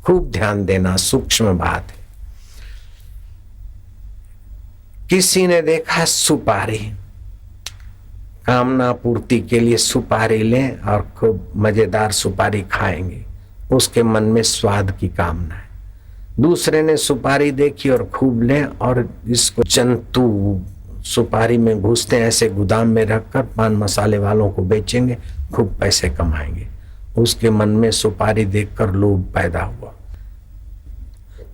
खूब ध्यान देना, सूक्ष्म बात है। किसी ने देखा सुपारी, कामना पूर्ति के लिए सुपारी लें और खूब मजेदार सुपारी खाएंगे, उसके मन में स्वाद की कामना है। दूसरे ने सुपारी देखी और खूब लें और इसको जंतु सुपारी में घुसते ऐसे गोदाम में रखकर पान मसाले वालों को बेचेंगे, खूब पैसे कमाएंगे। उसके मन में सुपारी देखकर लोभ पैदा हुआ।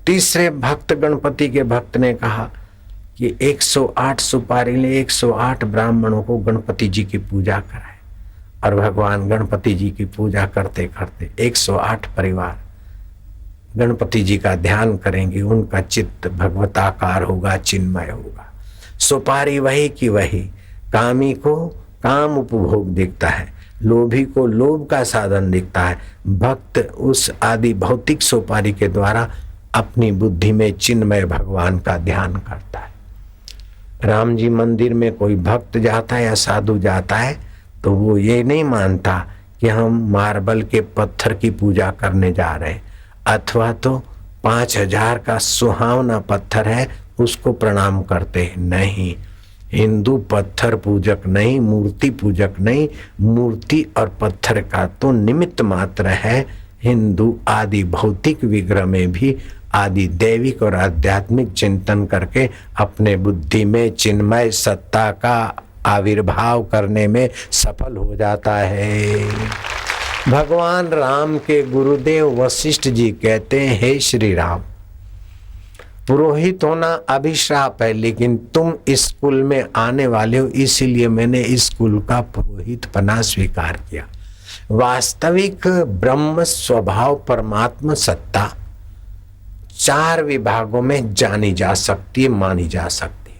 तीसरे भक्त, गणपति के भक्त ने कहा कि 108 सुपारी ले, 108 ब्राह्मणों को गणपति जी की पूजा कराए। और भगवान गणपति जी की पूजा करते करते 108 परिवार गणपति जी का ध्यान करेंगे, उनका चित्त भगवताकार होगा, चिन्मय होगा। सुपारी वही की वही, कामी को काम उपभोग दिखता है, लोभी को लोभ का साधन दिखता है। भक्त उस आदि भौतिक सुपारी के द्वारा अपनी बुद्धि में चिन्मय भगवान का ध्यान करता है। राम जी मंदिर में कोई भक्त जाता है या साधु जाता है तो वो ये नहीं मानता कि हम मार्बल के पत्थर की पूजा करने जा रहे हैं, अथवा तो 5000 का सुहावना पत्थर है उसको प्रणाम करते हैं। नहीं, हिंदू पत्थर पूजक नहीं, मूर्ति पूजक नहीं, मूर्ति और पत्थर का तो निमित्त मात्र है। हिंदू आदि भौतिक विग्रह में भी आदि दैविक और आध्यात्मिक चिंतन करके अपने बुद्धि में चिन्मय सत्ता का आविर्भाव करने में सफल हो जाता है। भगवान राम के गुरुदेव वशिष्ठ जी कहते हैं, हे श्री राम, पुरोहित होना अभिशाप है, लेकिन तुम इस कुल में आने वाले हो, इसीलिए मैंने इस कुल का पुरोहित पना स्वीकार किया। वास्तविक ब्रह्म स्वभाव परमात्मा सत्ता 4 विभागों में जानी जा सकती है, मानी जा सकती है।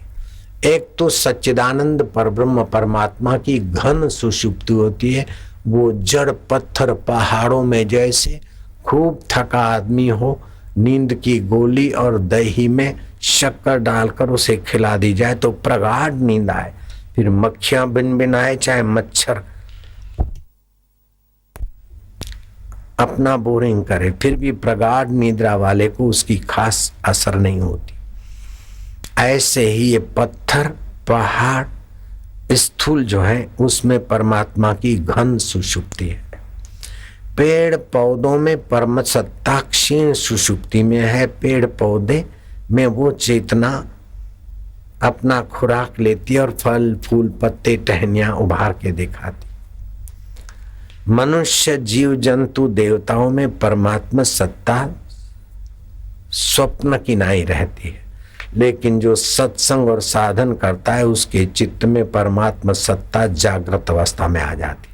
एक तो सच्चिदानंद परब्रह्म परमात्मा की घन सुषुप्ति होती है। वो जड़ पत्थर पहाड़ों में जैसे खूब थका आदमी हो, नींद की गोली और दही में शक्कर डालकर उसे खिला दी जाए तो प्रगाढ़ नींद आए, फिर मक्खियां बिनबिनाए चाहे मच्छर अपना बोरिंग करे, फिर भी प्रगाढ़ निद्रा वाले को उसकी खास असर नहीं होती। ऐसे ही ये पत्थर पहाड़ स्थूल जो है उसमें परमात्मा की घन सुषुप्ति है। पेड़ पौधों में परम सत्ता क्षीण सुषुप्ति में है। पेड़ पौधे में वो चेतना अपना खुराक लेती है और फल फूल पत्ते टहनियां उभार के दिखाती। मनुष्य जीव जंतु देवताओं में परमात्मा सत्ता स्वप्न की नाई रहती है, लेकिन जो सत्संग और साधन करता है उसके चित्त में परमात्मा सत्ता जागृत अवस्था में आ जाती,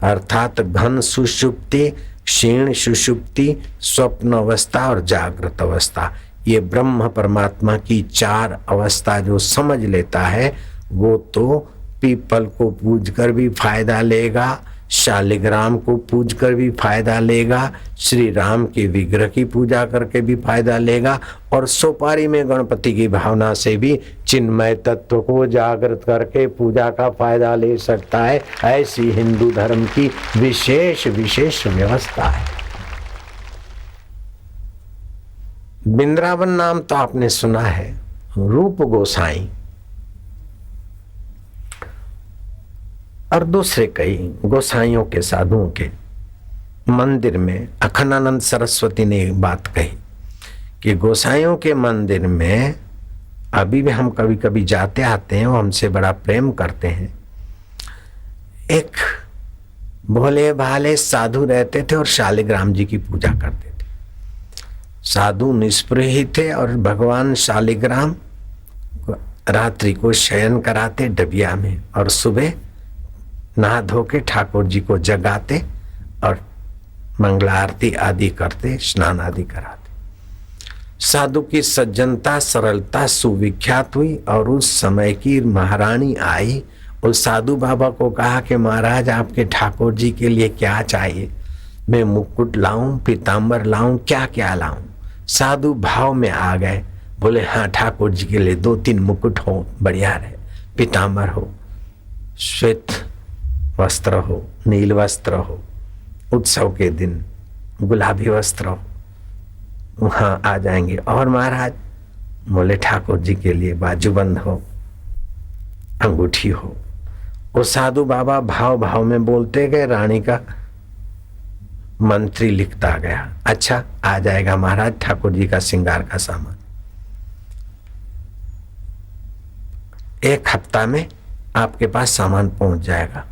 अर्थात घन सुषुप्ति, क्षीण सुषुप्ति, स्वप्न अवस्था और जागृत अवस्था। ये ब्रह्म परमात्मा की 4 अवस्था जो समझ लेता है वो तो पीपल को पूजकर भी फायदा लेगा, शालिग्राम को पूजकर भी फायदा लेगा, श्री राम के विग्रह की पूजा करके भी फायदा लेगा, और सुपारी में गणपति की भावना से भी चिन्मय तत्व को जागृत करके पूजा का फायदा ले सकता है। ऐसी हिंदू धर्म की विशेष विशेष व्यवस्था है। वृंदावन नाम तो आपने सुना है, रूप गोसाई और दूसरे कई गोसाइयों के साधुओं के मंदिर में अखंडानंद सरस्वती ने एक बात कही कि गोसाइयों के मंदिर में अभी भी हम कभी कभी जाते आते हैं, वो हमसे बड़ा प्रेम करते हैं। एक भोले भाले साधु रहते थे और शालिग्राम जी की पूजा करते थे। साधु निष्प्रही थे और भगवान शालिग्राम रात्रि को शयन कराते डबिया में और सुबह नहा धो के ठाकुर जी को जगाते और मंगला आरती आदि करते, स्नान आदि कराते। साधु की सज्जनता सरलता सुविख्यात हुई और उस समय की महारानी आई। उस साधु बाबा को कहा कि महाराज आपके ठाकुर जी के लिए क्या चाहिए, मैं मुकुट लाऊं, पीताम्बर लाऊं, क्या क्या लाऊं। साधु भाव में आ गए, बोले हाँ ठाकुर जी के लिए 2-3 मुकुट हो, बढ़िया रहे, पीताम्बर हो, श्वेत वस्त्र हो, नील वस्त्र हो, उत्सव के दिन गुलाबी वस्त्र हो, वहां आ जाएंगे। और महाराज बोले ठाकुर जी के लिए बाजूबंद हो, अंगूठी हो। वो साधु बाबा भाव भाव में बोलते गए, रानी का मंत्री लिखता गया। अच्छा आ जाएगा महाराज ठाकुर जी का श्रृंगार का सामान। एक हफ्ता में आपके पास सामान पहुंच जाएगा।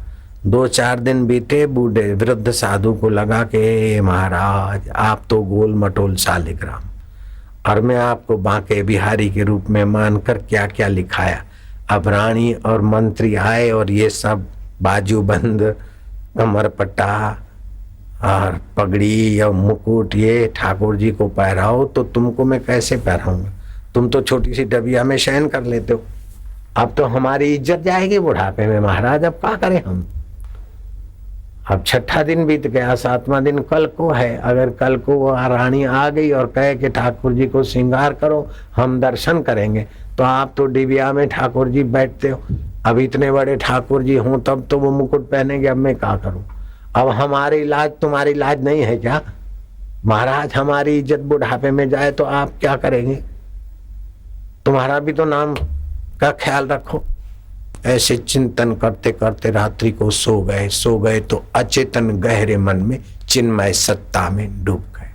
2-4 दिन बीते, बूढ़े वृद्ध साधु को लगा कि महाराज आप तो गोल मटोल शालिग्राम, और मैं आपको बांके बिहारी के रूप में मानकर क्या क्या लिखाया। अब रानी और मंत्री आए और ये सब बाजूबंद, कमरपट्टा और पगड़ी या मुकुट ये ठाकुर जी को पहराओ तो तुमको मैं कैसे पहराऊंगा? तुम तो छोटी सी डबिया में शयन कर लेते हो। अब तो हमारी इज्जत जाएगी बुढ़ापे में महाराज, अब क्या करें हम? अब 6ठा दिन बीत गया, 7वां दिन कल को है। अगर कल को वो रानी आ गई और कहे कि ठाकुर जी को श्रृंगार करो, हम दर्शन करेंगे, तो आप तो डिबिया में ठाकुर जी बैठते हो। अब इतने बड़े ठाकुर जी हों तब तो वो मुकुट पहनेंगे, अब मैं क्या करूं? अब हमारी लाज तुम्हारी लाज नहीं है क्या महाराज? हमारी इज्जत बुढ़ापे में जाए तो आप क्या करेंगे? तुम्हारा भी तो नाम का ख्याल रखो। ऐसे चिंतन करते करते रात्रि को सो गए तो अचेतन गहरे मन में चिन्मय सत्ता में डूब गए।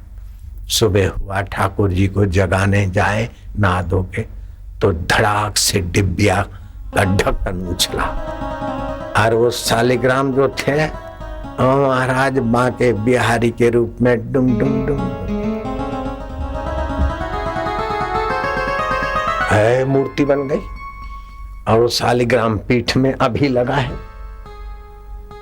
सुबह हुआ, ठाकुर जी को जगाने जाए नहा धो के, तो धड़ाक से डिबिया का ढक्कन उछला और वो शालिग्राम जो थे महाराज बांके बिहारी के रूप में डुंग डुंग डुंग है मूर्ति बन गई। और वो शालिग्राम पीठ में अभी लगा है।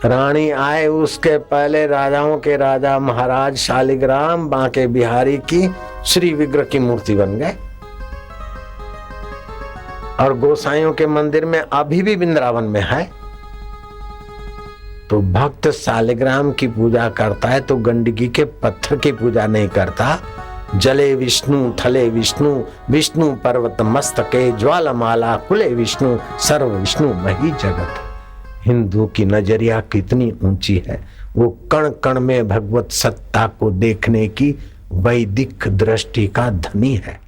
रानी आए उसके पहले राजाओं के राजा महाराज शालिग्राम बांके बिहारी की श्री विग्रह की मूर्ति बन गए। और गोसाइयों के मंदिर में अभी भी वृंदावन में है। तो भक्त शालिग्राम की पूजा करता है तो गंडकी के पत्थर की पूजा नहीं करता। जले विष्णु थले विष्णु, विष्णु पर्वत मस्तके, ज्वालामाला कुले विष्णु, सर्व विष्णु मही जगत। हिंदू की नजरिया कितनी ऊंची है, वो कण कण में भगवत सत्ता को देखने की वैदिक दृष्टि का धनी है।